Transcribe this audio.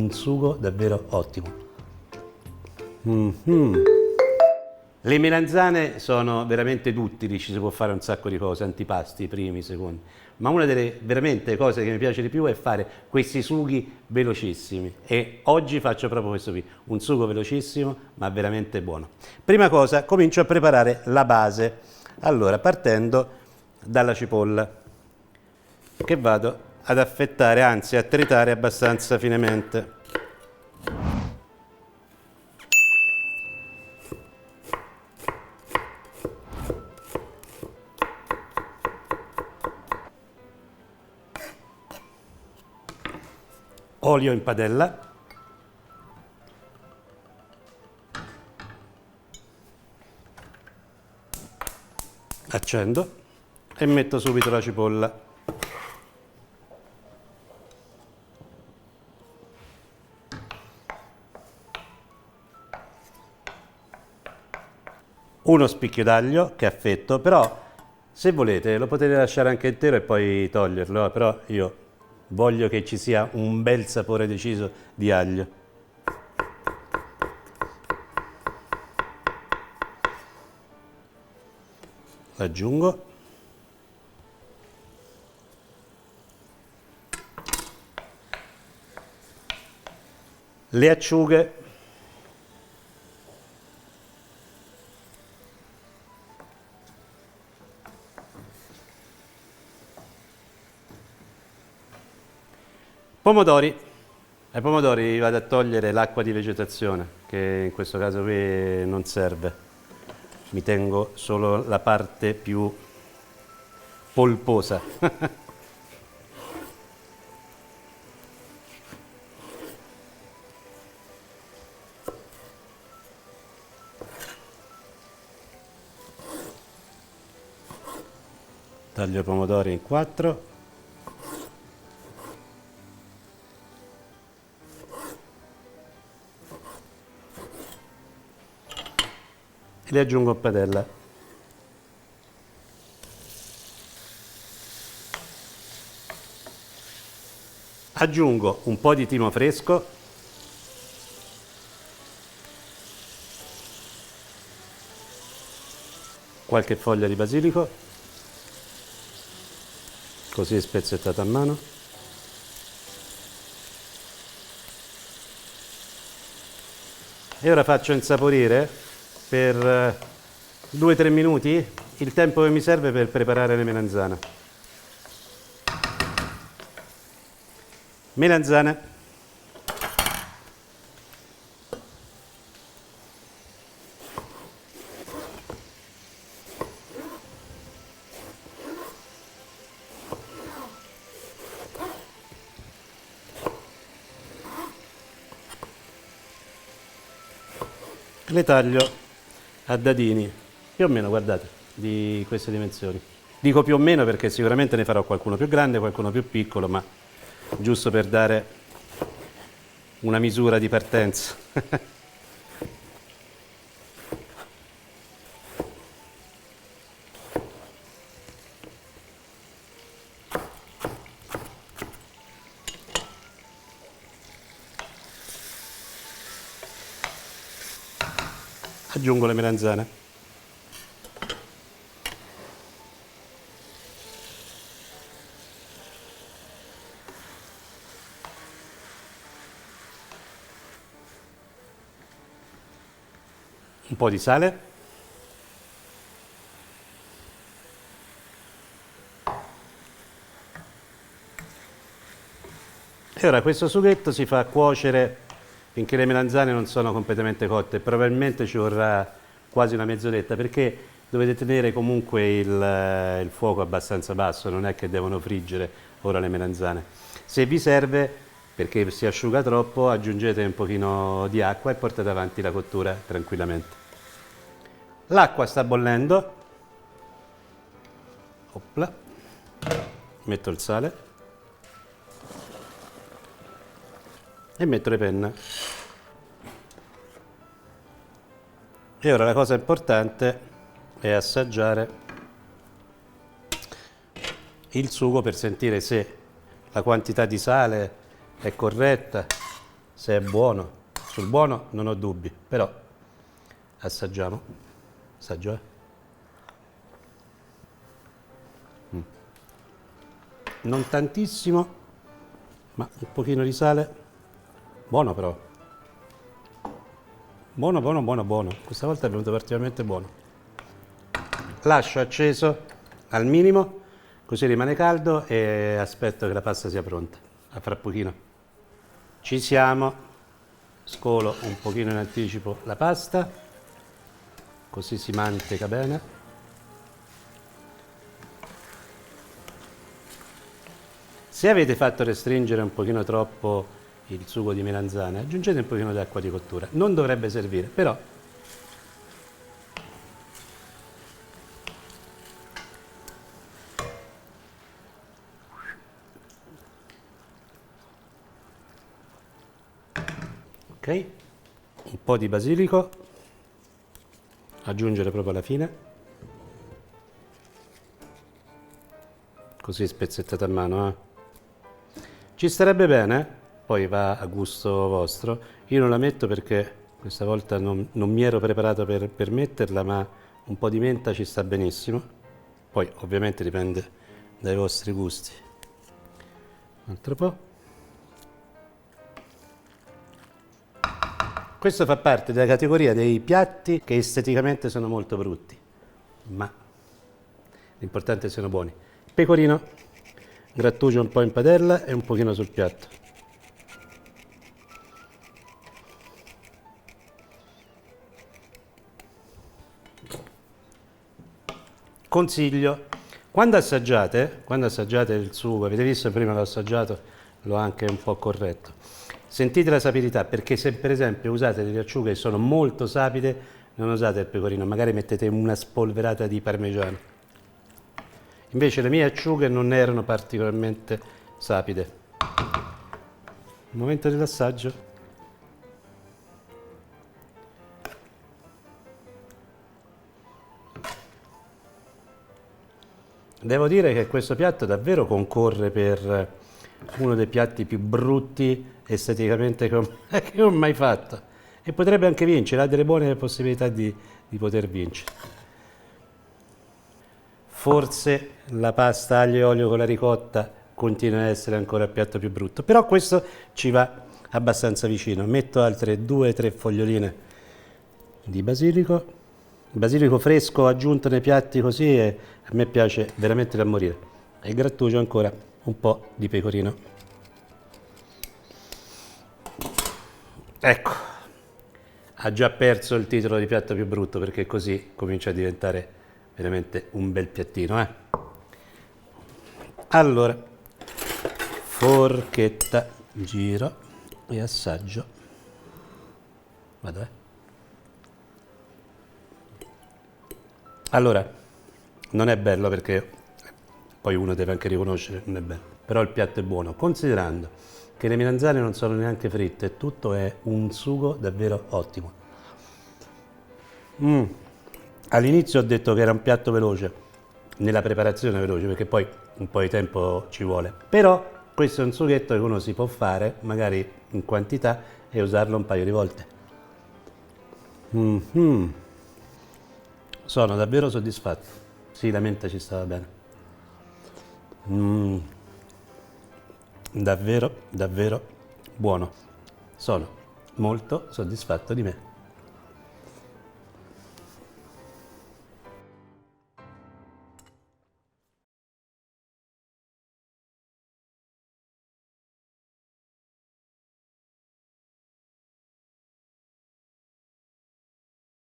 un sugo davvero ottimo. Le melanzane sono veramente duttili, ci si può fare un sacco di cose, antipasti, primi, secondi, ma una delle veramente cose che mi piace di più è fare questi sughi velocissimi e oggi faccio proprio questo qui, un sugo velocissimo ma veramente buono. Prima cosa comincio a preparare la base, allora partendo dalla cipolla che vado ad affettare, anzi a tritare abbastanza finemente. Olio in padella, accendo e metto subito la cipolla. Uno spicchio d'aglio che affetto, però se volete lo potete lasciare anche intero e poi toglierlo, però io voglio che ci sia un bel sapore deciso di aglio. Aggiungo. Le acciughe. Pomodori. Ai pomodori vado a togliere l'acqua di vegetazione, che in questo caso qui non serve. Mi tengo solo la parte più polposa. Taglio i pomodori in 4. E li aggiungo a padella. Aggiungo un po' di timo fresco, qualche foglia di basilico, così spezzettata a mano. E ora faccio insaporire per 2-3 minuti il tempo che mi serve per preparare le melanzane. Melanzane. Le taglio a dadini, più o meno, guardate, di queste dimensioni. Dico più o meno perché sicuramente ne farò qualcuno più grande, qualcuno più piccolo, ma giusto per dare una misura di partenza. Aggiungo le melanzane. Un po' di sale. E ora questo sughetto si fa cuocere finché le melanzane non sono completamente cotte, probabilmente ci vorrà quasi una mezz'oretta perché dovete tenere comunque il fuoco abbastanza basso, non è che devono friggere ora le melanzane. Se vi serve, perché si asciuga troppo, aggiungete un pochino di acqua e portate avanti la cottura tranquillamente. L'acqua sta bollendo. Opla. Metto il sale. E metto le penne. E ora la cosa importante è assaggiare il sugo per sentire se la quantità di sale è corretta se è buono. Sul buono non ho dubbi, però assaggiamo. Assaggio, Non tantissimo, ma un pochino di sale. Buono però. Buono, buono, buono, buono. Questa volta è venuto particolarmente buono. Lascio acceso al minimo, così rimane caldo e aspetto che la pasta sia pronta. A fra pochino. Ci siamo. Scolo un pochino in anticipo la pasta, così si manteca bene. Se avete fatto restringere un pochino troppo il sugo di melanzane, aggiungete un pochino di acqua di cottura. Non dovrebbe servire, però ok, un po' di basilico, aggiungere proprio alla fine, così spezzettata a mano. Ci starebbe bene, poi va a gusto vostro. Io non la metto perché questa volta non mi ero preparato per metterla, ma un po' di menta ci sta benissimo. Poi ovviamente dipende dai vostri gusti. Un altro po'. Questo fa parte della categoria dei piatti che esteticamente sono molto brutti, ma l'importante è che siano buoni. Pecorino, grattugio un po' in padella e un pochino sul piatto. Consiglio, quando assaggiate il sugo, avete visto prima l'ho assaggiato, l'ho anche un po' corretto. Sentite la sapidità, perché se per esempio usate delle acciughe che sono molto sapide, non usate il pecorino, magari mettete una spolverata di parmigiano. Invece le mie acciughe non erano particolarmente sapide. Il momento dell'assaggio. Devo dire che questo piatto davvero concorre per uno dei piatti più brutti esteticamente che ho mai fatto, e potrebbe anche vincere, ha delle buone possibilità di poter vincere. Forse la pasta aglio e olio con la ricotta continua ad essere ancora il piatto più brutto, però questo ci va abbastanza vicino. Metto altre 2-3 foglioline di basilico, basilico fresco aggiunto nei piatti così, e a me piace veramente da morire, e grattugio ancora un po' di pecorino. Ecco, ha già perso il titolo di piatto più brutto, perché così comincia a diventare veramente un bel piattino, Allora, forchetta, giro e assaggio. Vado, Allora, non è bello perché poi uno deve anche riconoscere che non è bello, però il piatto è buono, considerando che le melanzane non sono neanche fritte, tutto è un sugo davvero ottimo. All'inizio ho detto che era un piatto veloce, nella preparazione veloce, perché poi un po' di tempo ci vuole, però questo è un sughetto che uno si può fare magari in quantità e usarlo un paio di volte. Sono davvero soddisfatto. Sì, la menta ci stava bene. Davvero, davvero buono. Sono molto soddisfatto di me.